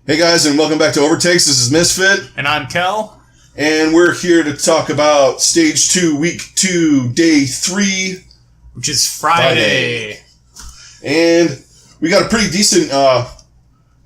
Hey guys, and welcome back to Overtakes. This is Misfit. And I'm Kel. And we're here to talk about Stage 2, Week 2, Day 3. Which is Friday. And we got a pretty decent, at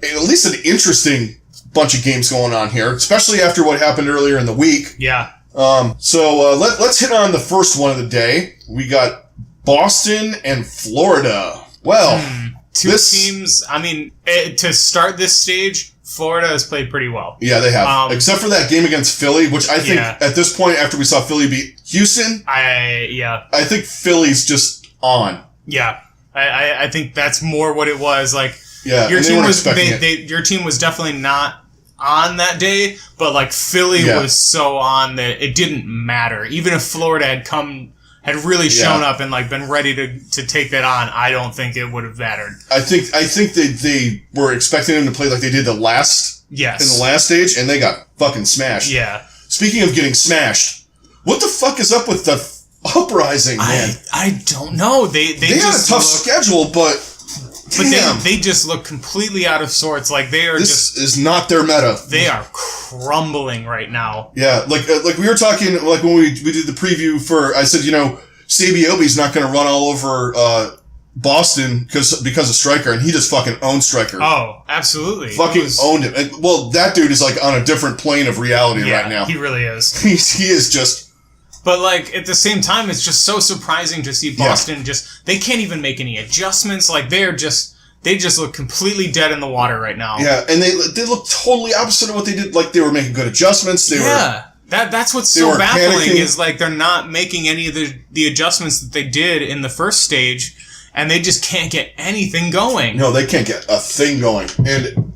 least an interesting bunch of games going on here, especially after what happened earlier in the week. Yeah. Let's hit on the first one of the day. We got Boston and Florida. Well, Two teams, to start this stage, Florida has played pretty well. Yeah, they have. Except for that game against Philly, which I think at this point, after we saw Philly beat Houston, I think Philly's just on. Yeah. I think that's more what it was. Your team was your team was definitely not on that day, but Philly was so on that it didn't matter. Even if Florida had really shown up and been ready to take that on, I don't think it would have mattered. I think they were expecting them to play like they did in the last stage, and they got fucking smashed. Yeah. Speaking of getting smashed, what the fuck is up with the Uprising, man? I don't know. They had a tough schedule, but they just look completely out of sorts. This is not their meta. They are crumbling right now. Yeah, like we were talking, when we did the preview for, I said, Sabiobi's not going to run all over Boston because of Stryker, and he just fucking owned Stryker. Oh, absolutely. Fucking owned him. And, that dude is on a different plane of reality right now. He really is. He is just... But, at the same time, it's just so surprising to see Boston they can't even make any adjustments. They just look completely dead in the water right now. Yeah, and they look totally opposite of what they did. They were making good adjustments. That's what's so baffling is, they're not making any of the adjustments that they did in the first stage, and they just can't get anything going. No, they can't get a thing going. And,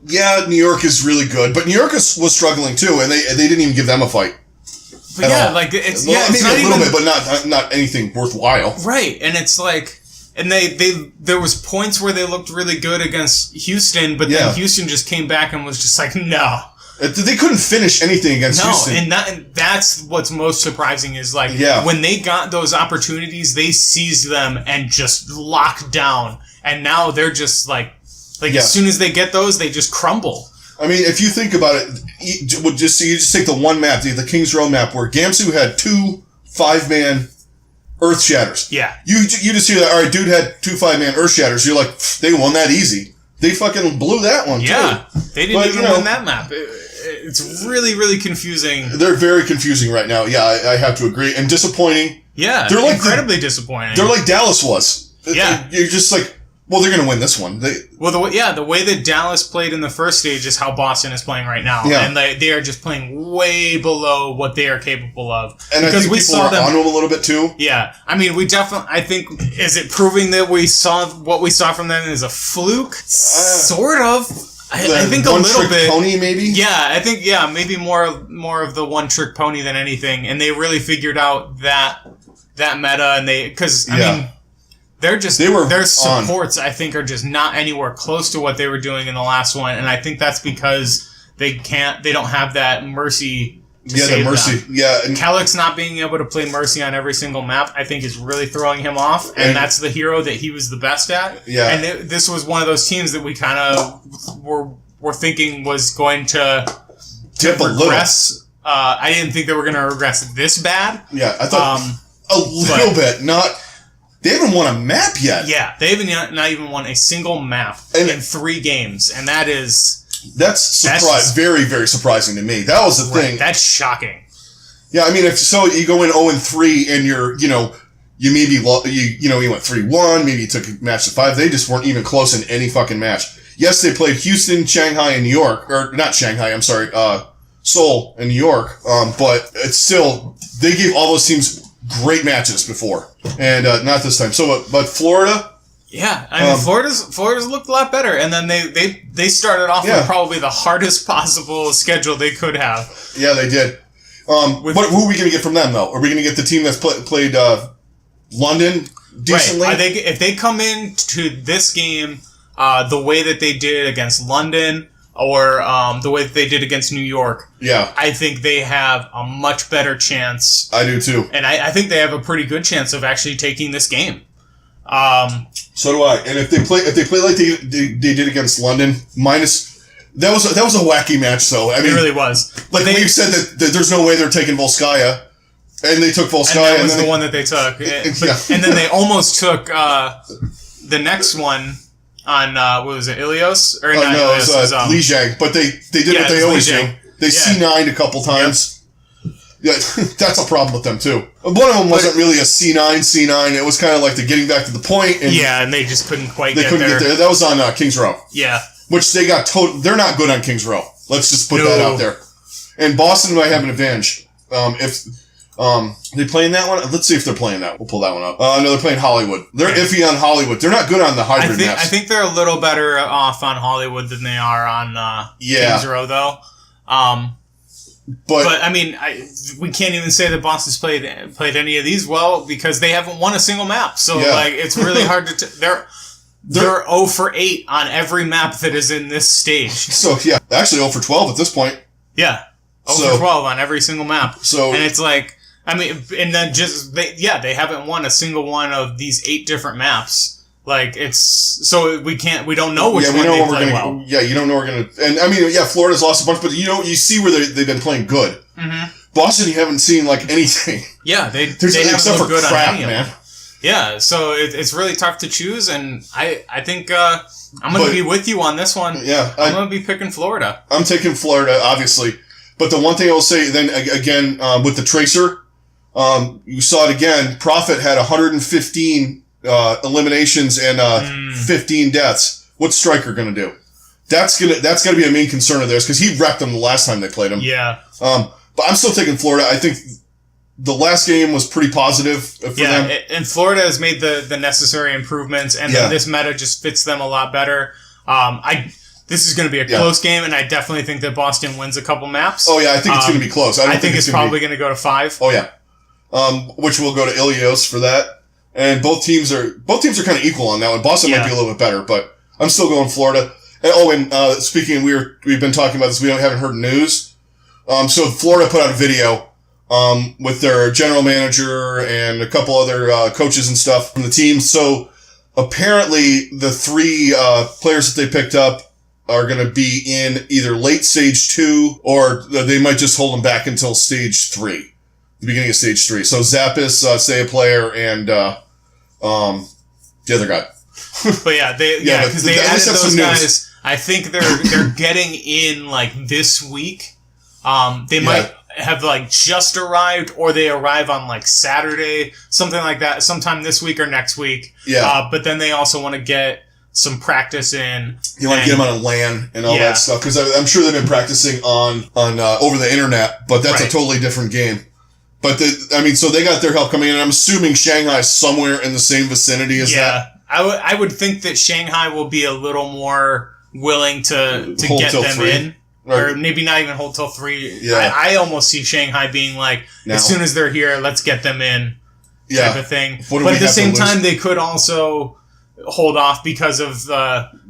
New York is really good, but New York was struggling, too, and they didn't even give them a fight. But maybe it's a little bit, but not anything worthwhile. Right, and it's and there was points where they looked really good against Houston, but then Houston just came back and was just no. They couldn't finish anything against Houston. And that's what's most surprising is when they got those opportunities, they seized them and just locked down, and now they're just as soon as they get those, they just crumble. I mean, if you think about it, you just take the one map, the Kings Row map, where Gamsu had 2 5-man Earth Shatters. Yeah. You just hear that, all right, dude had 2 5-man Earth Shatters. You're like, they won that easy. They fucking blew that one, too. Yeah. They didn't even win that map. It's really, really confusing. They're very confusing right now. Yeah, I have to agree. And disappointing. Yeah, they're incredibly disappointing. They're like Dallas was. Yeah. You're just well, they're going to win this one. The way that Dallas played in the first stage is how Boston is playing right now. Yeah. And they are just playing way below what they are capable of. And because I think people are on them a little bit, too. Yeah. I mean, I think, is it proving that what we saw from them is a fluke? Sort of. I think a little bit. One-trick pony, maybe? Yeah, I think, maybe more of the one-trick pony than anything. And they really figured out that meta, and their supports, I think, are just not anywhere close to what they were doing in the last one, and I think that's because they don't have that Mercy to save them. Yeah. And Kellick's not being able to play Mercy on every single map, I think, is really throwing him off, and that's the hero that he was the best at. Yeah. And this was one of those teams that we kind of were thinking was going to regress. I didn't think they were going to regress this bad. Yeah, I thought a little bit, not... They haven't won a map yet. Yeah, they haven't not even won a single map in 3 games, and that's very, very surprising to me. That was the thing. That's shocking. Yeah, I mean, you go in 0-3 and you maybe you went 3-1, maybe you took a match to 5. They just weren't even close in any fucking match. Yes, they played Houston, Shanghai, and New York, or not Shanghai. I'm sorry, Seoul and New York. But it's still they gave all those teams great matches before, and not this time. So, but Florida? Yeah, I mean, Florida's looked a lot better, and then they started off with probably the hardest possible schedule they could have. Yeah, they did. Who are we going to get from them, though? Are we going to get the team that's played London decently? Right. If they come into this game the way that they did against London, or the way that they did against New York, I think they have a much better chance. I do too. And I think they have a pretty good chance of actually taking this game. So do I. And if they play like they did against London, that was a wacky match. Though I mean, it really was. Like we said that there's no way they're taking Volskaya, and they took Volskaya. And that was the one that they took. And then they almost took the next one on what was it, Ilios? Or not no, Ilios, it was Li Jiang. But they did what they always do. They C9'd a couple times. Yep. Yeah, that's a problem with them too. One of them wasn't really a C9. It was kind of like the getting back to the point. And they just couldn't quite get there. That was on Kings Row. Yeah. Which they got they're not good on Kings Row. Let's just put that out there. And Boston might have an advantage. If they playing that one? Let's see if they're playing that. We'll pull that one up. No, they're playing Hollywood. They're iffy on Hollywood. They're not good on the hybrid maps. I think they're a little better off on Hollywood than they are on Kings Row, though. But I mean, we can't even say that Boston's played any of these well because they haven't won a single map. So like, it's really hard to. They're 0 for 8 on every map that is in this stage. So actually 0 for 12 at this point. Yeah, 0 for 12 on every single map. So and it's like, I mean, and then they haven't won a single one of these 8 different maps. Like we don't know which one they play well. Yeah, you don't know we're gonna. And I mean, Florida's lost a bunch, but you see where they've been playing good. Mm-hmm. Boston, you haven't seen like anything. Yeah, they haven't looked good on any of them. Yeah, so it's really tough to choose, and I think I'm going to be with you on this one. Yeah, I'm going to be picking Florida. I'm taking Florida, obviously, but the one thing I will say then again with the Tracer, you saw it again. Prophet had 115. Eliminations and 15 deaths. What's Striker going to do? That's gonna be a main concern of theirs because he wrecked them the last time they played him. Yeah. But I'm still taking Florida. I think the last game was pretty positive for them. And Florida has made the necessary improvements, and then this meta just fits them a lot better. This is going to be a close game, and I definitely think that Boston wins a couple maps. Oh yeah, I think it's going to be close. I think it's probably going to go to 5. Oh yeah. Which will go to Ilios for that. And both teams are kind of equal on that one. Boston might be a little bit better, but I'm still going Florida. And speaking, we've been talking about this. We haven't heard news. So Florida put out a video with their general manager and a couple other coaches and stuff from the team. So apparently, the 3 players that they picked up are going to be in either late stage 2 or they might just hold them back until stage 3. The beginning of stage 3. So Zappis, say a player, and the other guy. But because they added those guys. I think they're getting in like this week. They might have like just arrived, or they arrive on like Saturday, something like that, sometime this week or next week. Yeah. But then they also want to get some practice in. You want to get them on a LAN and all that stuff because I'm sure they've been practicing on over the internet, but that's a totally different game. But so they got their help coming in, and I'm assuming Shanghai's somewhere in the same vicinity as that. I would think that Shanghai will be a little more willing to get them 3. In. Right. Or maybe not even hold till 3. Yeah. I almost see Shanghai being like, as soon as they're here, let's get them in type of thing. But at the same time, they could also hold off because of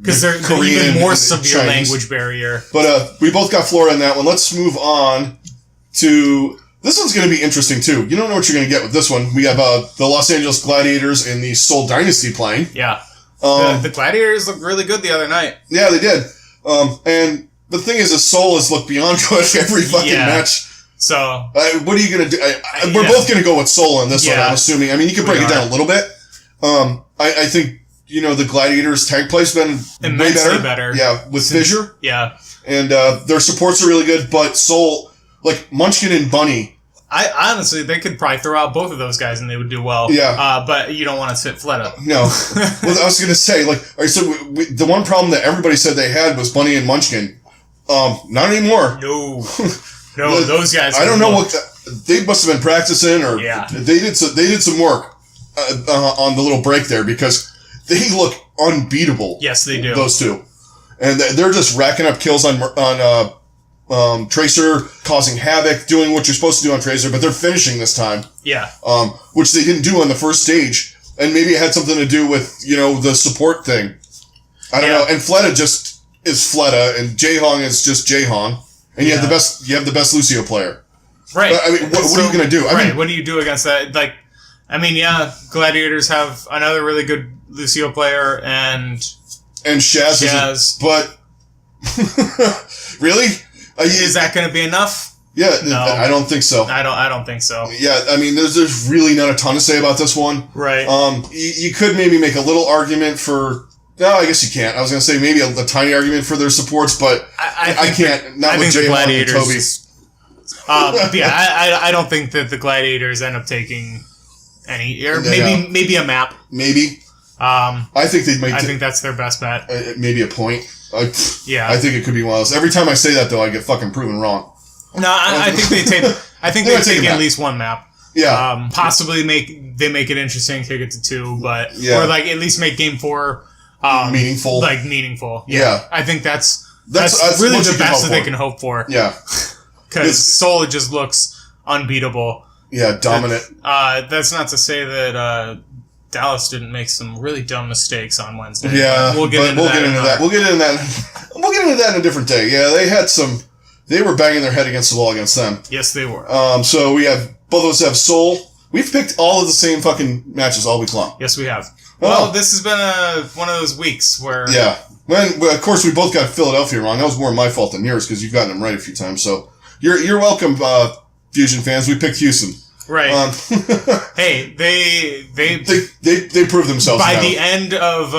because they're even more severe language barrier. But we both got Florida in that one. Let's move on to... This one's going to be interesting, too. You don't know what you're going to get with this one. We have the Los Angeles Gladiators and the Seoul Dynasty playing. Yeah. The Gladiators looked really good the other night. Yeah, they did. And the thing is, Seoul has looked beyond good every fucking match. So... what are you going to do? We're both going to go with Seoul on this one, I'm assuming. I mean, you can break it down a little bit. I think, the Gladiators' tank play's been immensely way better. Yeah, with Fissure. Yeah. And their supports are really good, but Seoul... Like, Munchkin and Bunny. I honestly, they could probably throw out both of those guys and they would do well. Yeah. But you don't want to sit Fleta. No. Well, I was going to say, like, so the one problem that everybody said they had was Bunny and Munchkin. Not anymore. No. No, those guys. I don't know what they must have been practicing, or they did some work on the little break there because they look unbeatable. Yes, they do. Those two, and they're just racking up kills on Tracer, causing havoc, doing what you're supposed to do on Tracer, but they're finishing this time. Yeah. Which they didn't do on the first stage, and maybe it had something to do with the support thing. I don't know. And Fleta just is Fleta, and Jaehong is just Jaehong, and you have the best Lucio player. Right. But, I mean, what are you going to do? I mean, what do you do against that? Like, I mean, yeah, Gladiators have another really good Lucio player and Shaz. But really, is that going to be enough? Yeah, no. I don't think so. I don't think so. Yeah, I mean, there's really not a ton to say about this one. Right. You could maybe make a little argument for. No, I guess you can't. I was going to say maybe a tiny argument for their supports, but I can't. Not with J-Mon and Toby. I don't think that the Gladiators end up taking any, or maybe a map. Maybe. I think they might. I think that's their best bet. Maybe a point. I think it could be one of those. Every time I say that, though, I get fucking proven wrong. No, I think they take. I think they take at least one map. Yeah. Possibly make it interesting, kick it to 2, but or like at least make game 4 meaningful. Like meaningful. Yeah. I think that's really the best that they can hope for. Yeah. Because Seoul just looks unbeatable. Yeah, dominant. That's not to say that Dallas didn't make some really dumb mistakes on Wednesday. Yeah, we'll get into that. We'll get into that in a different day. Yeah, they had some. They were banging their head against the wall against them. Yes, they were. So we have both of us have Seoul. We've picked all of the same fucking matches all week long. Yes, we have. Well, this has been one of those weeks where. Yeah. Well, of course, we both got Philadelphia wrong. That was more my fault than yours because you've gotten them right a few times. So you're welcome, Fusion fans. We picked Houston. Right. Hey, they proved themselves by the end of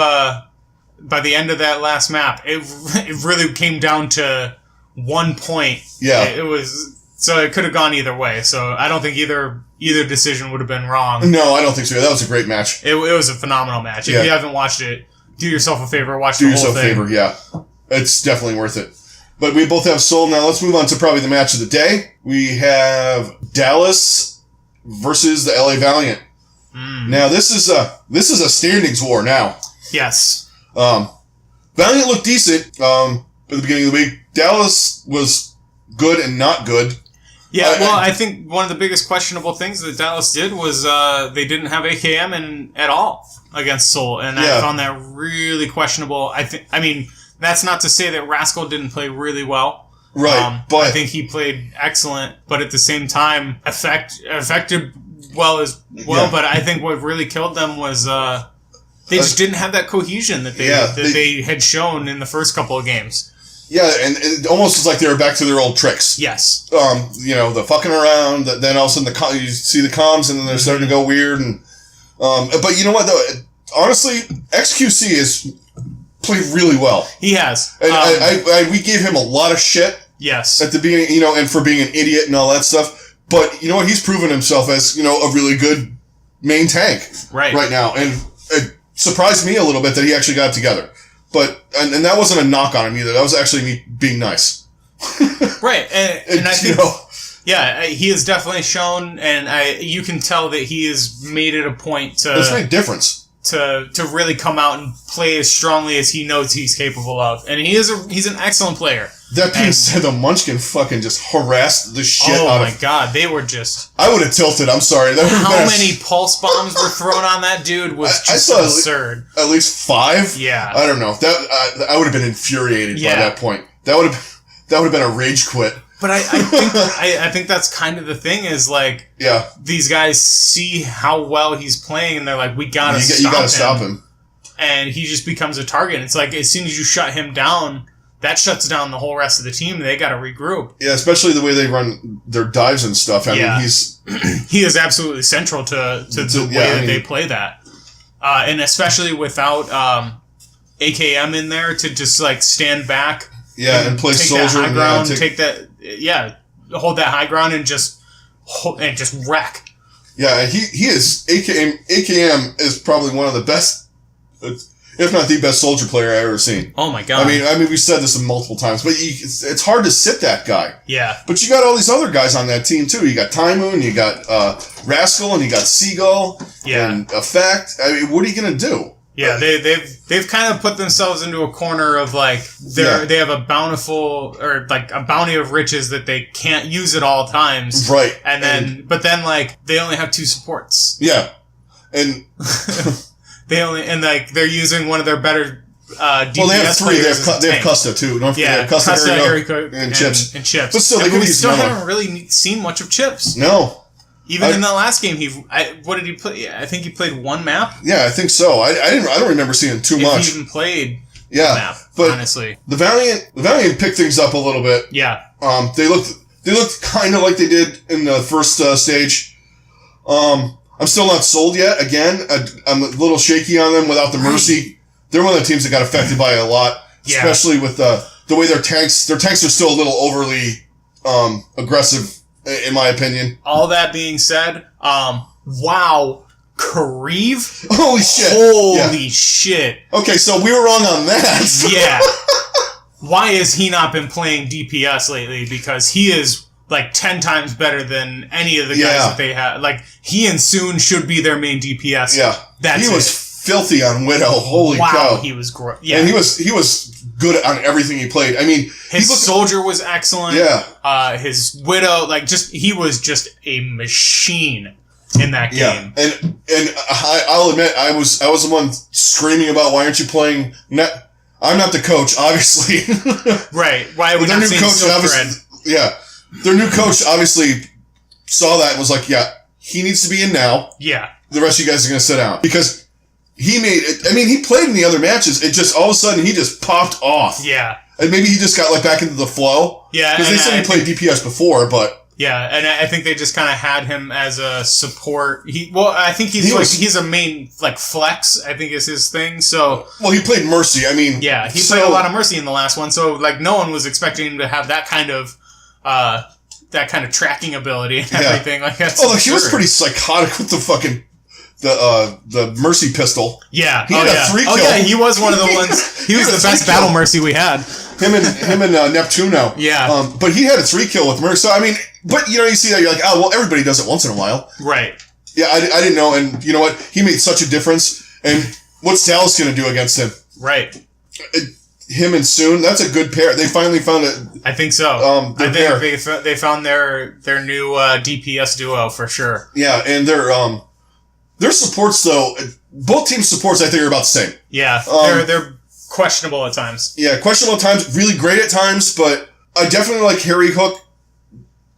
that last map. It really came down to 1 point. Yeah. It was so it could have gone either way. So I don't think either decision would have been wrong. No, I don't think so. That was a great match. It was a phenomenal match. If you haven't watched it, do yourself a favor. Watch the whole thing. Do yourself a favor. Yeah, it's definitely worth it. But we both have Seoul. Now let's move on to probably the match of the day. We have Dallas versus the LA Valiant. Now this is a standings war now. Yes. Valiant looked decent at the beginning of the week. Dallas was good and not good. Yeah, I think one of the biggest questionable things that Dallas did was they didn't have AKM at all against Seoul, and I found that really questionable. I mean, that's not to say that Rascal didn't play really well. Right, but I think he played excellent, but at the same time, affected well as well. Yeah. But I think what really killed them was they just didn't have that cohesion that they had shown in the first couple of games. Yeah, and it almost was like they were back to their old tricks. Yes. The fucking around. Then all of a sudden you see the comms, and then they're starting to go weird. And but you know what though? Honestly, XQC has played really well. He has. And we gave him a lot of shit. Yes. At the beginning, and for being an idiot and all that stuff. But you know what? He's proven himself as a really good main tank right now, and it surprised me a little bit that he actually got it together. But and that wasn't a knock on him either. That was actually me being nice. Right, and I think he has definitely shown, and you can tell that he has made it a point to. It's made a difference. To really come out and play as strongly as he knows he's capable of, and he's an excellent player. That being said, the Munchkin fucking just harassed the shit out of... Oh my god, they were just... I would have tilted, I'm sorry. How many pulse bombs were thrown on that dude was just absurd. At least 5? Yeah. I don't know. I would have been infuriated by that point. That would have been a rage quit. But I think that's kind of the thing is like... Yeah. These guys see how well he's playing and they're like, we gotta stop him. And he just becomes a target. It's like, as soon as you shut him down... That shuts down the whole rest of the team. They got to regroup. Yeah, especially the way they run their dives and stuff. I mean, he is absolutely central to the way that they play that, and especially without AKM in there to just like stand back. Yeah, and play soldier that high ground. Hold that high ground and just wreck. Yeah, he is AKM is probably one of the best. If not the best soldier player I've ever seen. Oh my god! I mean, we said this multiple times, but it's hard to sit that guy. Yeah. But you got all these other guys on that team too. You got Tymoon, you got Rascal, and you got Seagull. Yeah. And Effect. I mean, what are you gonna do? Yeah, they've kind of put themselves into a corner of like they have a bountiful or like a bounty of riches that they can't use at all times. Right. And then like they only have 2 supports. Yeah. And. They're using one of their better DPS well, they have 3. They have Custa too. Don't forget, they have Custa, Harry and Chips. But still, we still haven't really seen much of Chips. No. Even in the last game, what did he play? I think he played one map. Yeah, I think so. I don't remember seeing too much. He even played one map, but honestly. The Valiant picked things up a little bit. Yeah. They looked kind of like they did in the first stage. I'm still not sold yet. Again, I'm a little shaky on them without the Mercy. They're one of the teams that got affected by it a lot, especially with the way their tanks are still a little overly aggressive, in my opinion. All that being said, wow, Kareev? Holy shit. Holy shit. Okay, so we were wrong on that. Yeah. Why has he not been playing DPS lately? Because he is like 10 times better than any of the guys that they had. Like, he and Soon should be their main DPS. Yeah. He was filthy on Widow. Holy cow. He was great. Yeah. And he was good on everything he played. I mean, his Soldier was excellent. Yeah. His Widow, he was just a machine in that game. Yeah. And I'll admit, I was the one screaming about, why aren't you playing I'm not the coach, obviously. Right. Why would not seeing Silk Thread? Yeah. Their new coach obviously saw that and was like, yeah, he needs to be in now. Yeah. The rest of you guys are going to sit down. Because he made it, I mean, he played in the other matches. It just, all of a sudden, he just popped off. Yeah. And maybe he just got like back into the flow. Yeah. Because they said he played DPS before, but. Yeah, and I think they just kind of had him as a support. I think he's a main flex. I think is his thing. So he played Mercy. I mean, yeah, he played a lot of Mercy in the last one. So no one was expecting him to have that kind of tracking ability and everything like that. He was pretty psychotic with the fucking the Mercy pistol. Yeah, he had a 3-kill. Oh yeah, he was one of the ones. He was the best battle Mercy we had. Him and Neptuno. Yeah. But he had a 3-kill with Mercy. So I mean. But, you see that, you're like, oh, well, everybody does it once in a while. Right. Yeah, I didn't know, and you know what? He made such a difference, and what's Dallas going to do against him? Right. Him and Soon, that's a good pair. They finally found it. I think so. I think they found their new DPS duo for sure. Yeah, and their supports, though, both teams' supports, I think, are about the same. Yeah, they're questionable at times. Yeah, questionable at times, really great at times, but I definitely like Harry Hook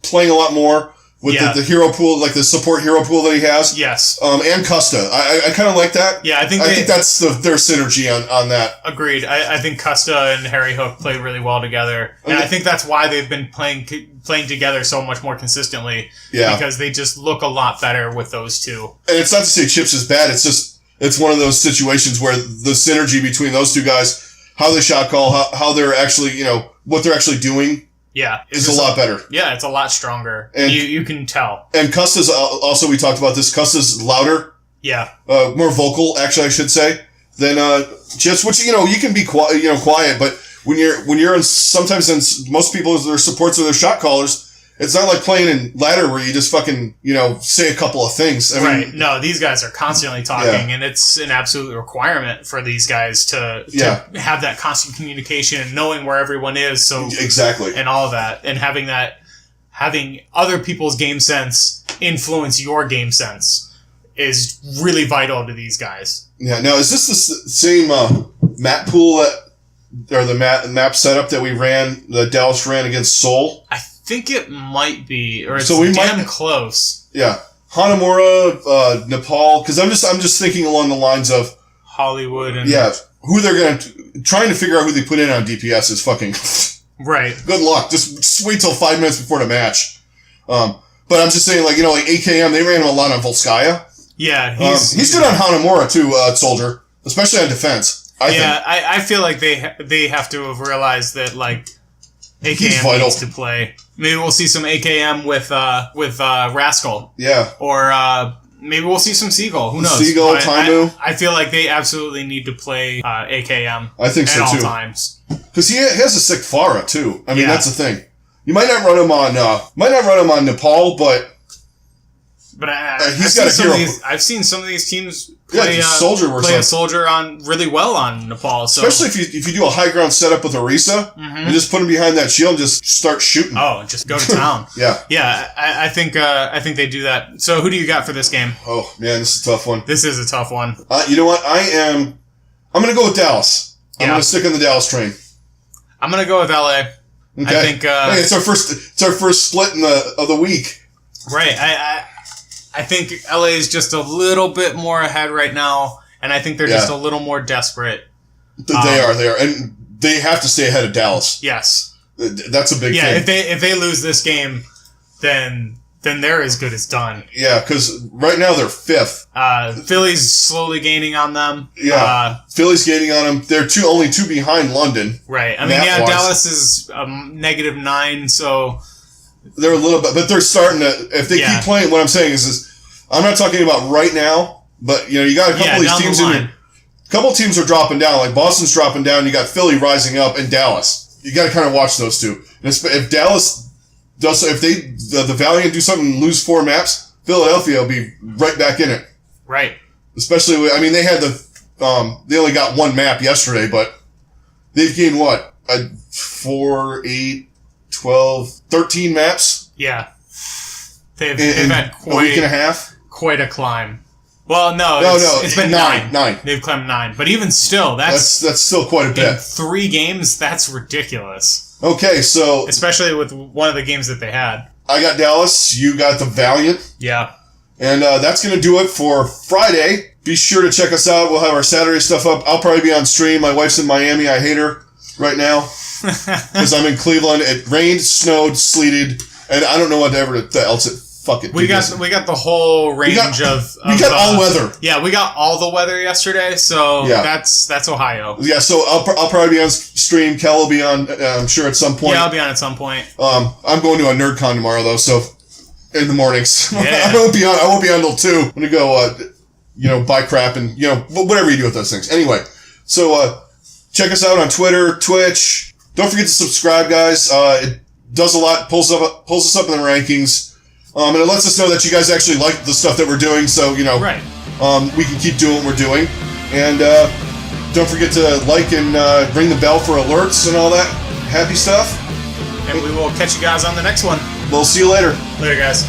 playing a lot more with the hero pool, like the support hero pool that he has. Yes. And Custa. I kind of like that. Yeah, I think that's their synergy on that. Agreed. I think Custa and Harry Hook play really well together. And I think that's why they've been playing together so much more consistently. Yeah. Because they just look a lot better with those two. And it's not to say Chips is bad. It's just, it's one of those situations where the synergy between those two guys, how they shot call, how they're actually, what they're actually doing. Yeah. Is a lot better. Yeah, it's a lot stronger. And you can tell. And Custa's also, we talked about this, Custa's louder. Yeah. More vocal, actually, I should say, than Chips, which, you can be quiet, but when you're in, sometimes in most people, their supports or their shot callers, it's not like playing in ladder where you just fucking, say a couple of things. I mean, no, these guys are constantly talking, and it's an absolute requirement for these guys to have that constant communication and knowing where everyone is. So exactly, and all of that, and having other people's game sense influence your game sense is really vital to these guys. Yeah. Now, is this the same map pool or the map setup that the Dallas ran against Seoul? I think it might be, or it's damn close. Yeah, Hanamura, Nepal, because I'm just thinking along the lines of Hollywood and who they're trying to figure out who they put in on DPS is fucking right. Good luck. Just wait till 5 minutes before the match. But I'm just saying, like AKM, they ran him a lot on Volskaya. Yeah, he's good on Hanamura too, Soldier, especially on defense. I feel like they have to have realized that AKM needs to play. Maybe we'll see some AKM with Rascal. Yeah. Or maybe we'll see some Seagull. Who knows? Seagull, Taimu. I feel like they absolutely need to play AKM. I think so too. At all times. Because he has a sick Pharah too. I mean, that's the thing. You might not run him on Nepal, but he's got a hero. I've seen some of these teams play a soldier on really well on Nepal. So. Especially if you do a high ground setup with Orisa, and just put him behind that shield and just start shooting. Oh, just go to town. Yeah. I think they do that. So who do you got for this game? Oh man, this is a tough one. This is a tough one. You know what? I'm going to go with Dallas. I'm going to stick on the Dallas train. I'm going to go with LA. Okay. I think it's our first split of the week. Right. I think LA is just a little bit more ahead right now, and I think they're just a little more desperate. They are, and they have to stay ahead of Dallas. Yes, that's a big thing. If they lose this game, then they're as good as done. Yeah, because right now they're 5th. Philly's slowly gaining on them. Yeah, Philly's gaining on them. They're only 2 behind London. Right. I mean, Dallas is -9, so they're a little bit, but they're starting to. If they keep playing, what I'm saying is, I'm not talking about right now, but you got a couple of these teams in here. A couple of teams are dropping down, like Boston's dropping down. You got Philly rising up, and Dallas. You got to kind of watch those two. And if Dallas does, if the Valiant do something and lose 4 maps, Philadelphia will be right back in it. Right. Especially, they had they only got 1 map yesterday, but they've gained 4, 8, 12, 13 maps. Yeah. They've had a week and a half. Quite a climb. Well, no, it's been 9. They've climbed 9, but even still, that's still quite a bit. In 3 games, that's ridiculous. Okay, so especially with one of the games that they had. I got Dallas. You got the Valiant. Yeah. And that's going to do it for Friday. Be sure to check us out. We'll have our Saturday stuff up. I'll probably be on stream. My wife's in Miami. I hate her right now because I'm in Cleveland. It rained, snowed, sleeted, and I don't know what else it fucking. We got the whole range of we got all weather. Yeah, we got all the weather yesterday. So that's Ohio. Yeah, so I'll probably be on stream. Kel will be on. I'm sure at some point. Yeah, I'll be on at some point. I'm going to a NerdCon tomorrow though, so in the mornings. Yeah. I won't be on until 2. I'm gonna go, buy crap and whatever you do with those things. Anyway, so check us out on Twitter, Twitch. Don't forget to subscribe, guys. It does a lot. Pulls us up in the rankings. And it lets us know that you guys actually like the stuff that we're doing, so, right. We can keep doing what we're doing. And don't forget to like and ring the bell for alerts and all that happy stuff. And we will catch you guys on the next one. We'll see you later. Later, guys.